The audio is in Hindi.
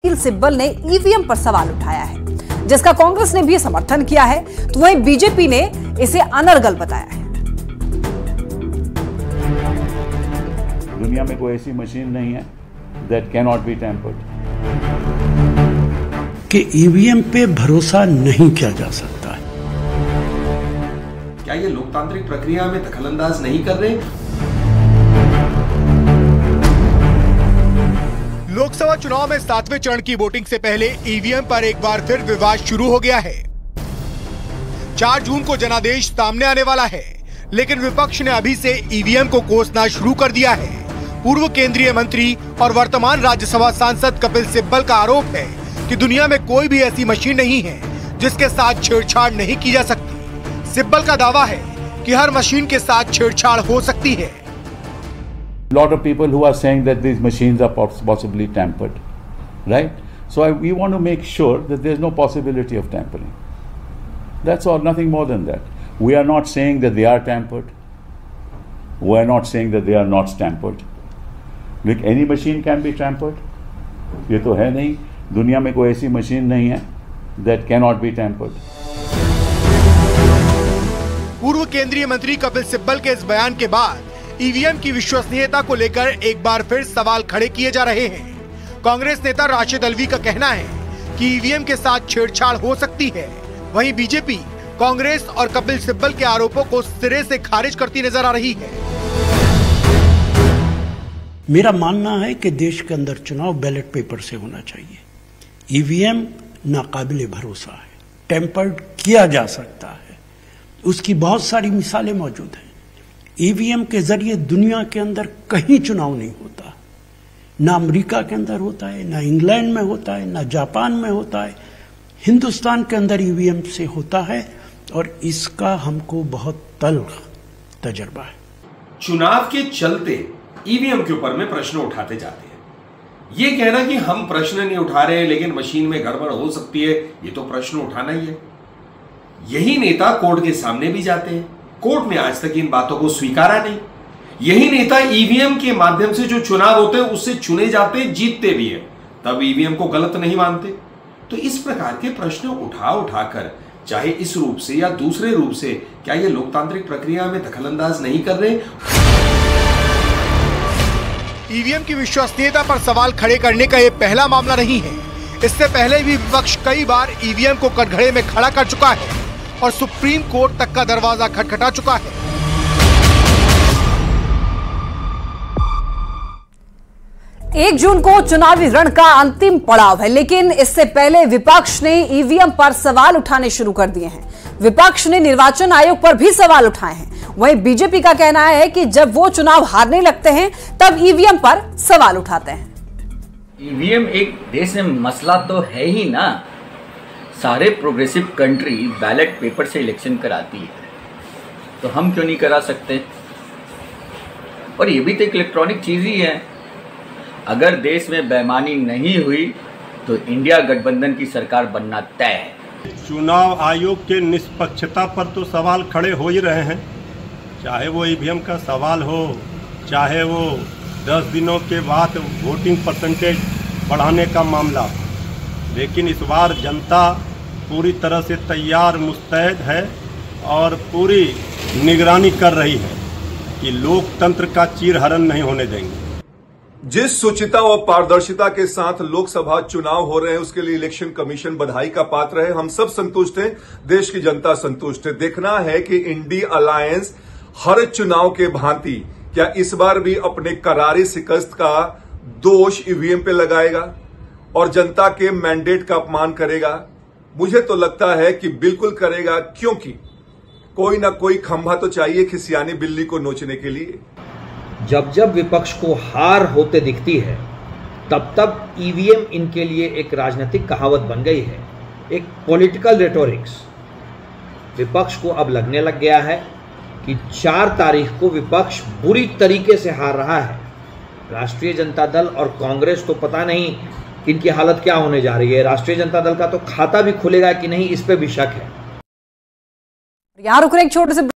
कपिल सिब्बल ने ईवीएम पर सवाल उठाया है, जिसका कांग्रेस ने भी समर्थन किया है, तो वहीं बीजेपी ने इसे अनर्गल बताया है। दुनिया में कोई ऐसी मशीन नहीं है that cannot be tampered. कि ईवीएम पे भरोसा नहीं किया जा सकता है। क्या ये लोकतांत्रिक प्रक्रिया में दखलंदाज नहीं कर रहे? लोकसभा चुनाव में 7वें चरण की वोटिंग से पहले ईवीएम पर एक बार फिर विवाद शुरू हो गया है। 4 जून को जनादेश सामने आने वाला है, लेकिन विपक्ष ने अभी से ईवीएम को कोसना शुरू कर दिया है। पूर्व केंद्रीय मंत्री और वर्तमान राज्यसभा सांसद कपिल सिब्बल का आरोप है कि दुनिया में कोई भी ऐसी मशीन नहीं है जिसके साथ छेड़छाड़ नहीं की जा सकती। सिब्बल का दावा है कि हर मशीन के साथ छेड़छाड़ हो सकती है। Lot of people who are saying that these machines are possibly tampered, right? So we want to make sure that there is no possibility of tampering. That's all, nothing more than that. We are not saying that they are tampered. We are not saying that they are not tampered. Like any machine can be tampered. ये तो है नहीं, दुनिया में कोई ऐसी मशीन नहीं है that cannot be tampered. पूर्व केंद्रीय मंत्री कपिल सिब्बल के इस बयान के बाद ईवीएम की विश्वसनीयता को लेकर एक बार फिर सवाल खड़े किए जा रहे हैं। कांग्रेस नेता राशिद अल्वी का कहना है कि ईवीएम के साथ छेड़छाड़ हो सकती है। वहीं बीजेपी कांग्रेस और कपिल सिब्बल के आरोपों को सिरे से खारिज करती नजर आ रही है। मेरा मानना है कि देश के अंदर चुनाव बैलेट पेपर से होना चाहिए। ईवीएम नाकाबिले भरोसा है, टेम्पर्ड किया जा सकता है, उसकी बहुत सारी मिसालें मौजूद हैं। ईवीएम के जरिए दुनिया के अंदर कहीं चुनाव नहीं होता, ना अमेरिका के अंदर होता है, ना इंग्लैंड में होता है, ना जापान में होता है। हिंदुस्तान के अंदर ईवीएम से होता है और इसका हमको बहुत तल्ख तजर्बा है। चुनाव के चलते ईवीएम के ऊपर में प्रश्न उठाते जाते हैं। ये कहना कि हम प्रश्न नहीं उठा रहे लेकिन मशीन में गड़बड़ हो सकती है, ये तो प्रश्न उठाना ही है। यही नेता कोर्ट के सामने भी जाते हैं, कोर्ट ने आज तक इन बातों को स्वीकारा नहीं। यही नेता ईवीएम के माध्यम से जो चुनाव होते हैं उससे चुने जाते, जीतते भी हैं, तब ईवीएम को गलत नहीं मानते। तो इस प्रकार के प्रश्न उठाकर चाहे इस रूप से या दूसरे रूप से, क्या ये लोकतांत्रिक प्रक्रिया में दखलंदाज नहीं कर रहे? ईवीएम की विश्वसनीयता पर सवाल खड़े करने का ये पहला मामला नहीं है। इससे पहले भी विपक्ष कई बार ईवीएम को कटघरे में खड़ा कर चुका है और सुप्रीम कोर्ट तक का दरवाजा खटखटा चुका है। 1 जून को चुनावी रण का अंतिम पड़ाव है, लेकिन इससे पहले विपक्ष ने ईवीएम पर सवाल उठाने शुरू कर दिए हैं। विपक्ष ने निर्वाचन आयोग पर भी सवाल उठाए हैं। वहीं बीजेपी का कहना है कि जब वो चुनाव हारने लगते हैं तब ईवीएम पर सवाल उठाते हैं। ईवीएम एक देश में मसला तो है ही ना। सारे प्रोग्रेसिव कंट्री बैलेट पेपर से इलेक्शन कराती है, तो हम क्यों नहीं करा सकते? और ये भी तो एक इलेक्ट्रॉनिक चीज़ ही है। अगर देश में बेईमानी नहीं हुई तो इंडिया गठबंधन की सरकार बनना तय है। चुनाव आयोग के निष्पक्षता पर तो सवाल खड़े हो ही रहे हैं, चाहे वो ईवीएम का सवाल हो, चाहे वो 10 दिनों के बाद वोटिंग परसेंटेज बढ़ाने का मामला। लेकिन इस बार जनता पूरी तरह से तैयार मुस्तैद है और पूरी निगरानी कर रही है कि लोकतंत्र का चीरहरण नहीं होने देंगे। जिस शुचिता और पारदर्शिता के साथ लोकसभा चुनाव हो रहे हैं उसके लिए इलेक्शन कमीशन बधाई का पात्र है। हम सब संतुष्ट हैं, देश की जनता संतुष्ट है। देखना है कि इंडी अलायंस हर चुनाव के भांति क्या इस बार भी अपने करारी शिकस्त का दोष ईवीएम पे लगाएगा और जनता के मैंडेट का अपमान करेगा। मुझे तो लगता है कि बिल्कुल करेगा, क्योंकि कोई ना कोई खंभा तो चाहिए खिसियानी बिल्ली को नोचने के लिए। जब जब विपक्ष को हार होते दिखती है तब तब ईवीएम इनके लिए एक राजनीतिक कहावत बन गई है, एक पॉलिटिकल रेटोरिक्स। विपक्ष को अब लगने लग गया है कि 4 तारीख को विपक्ष बुरी तरीके से हार रहा है। राष्ट्रीय जनता दल और कांग्रेस तो पता नहीं कि इनकी हालत क्या होने जा रही है। राष्ट्रीय जनता दल का तो खाता भी खुलेगा कि नहीं, इस पे भी शक है। यहां रुक रहे एक छोटे से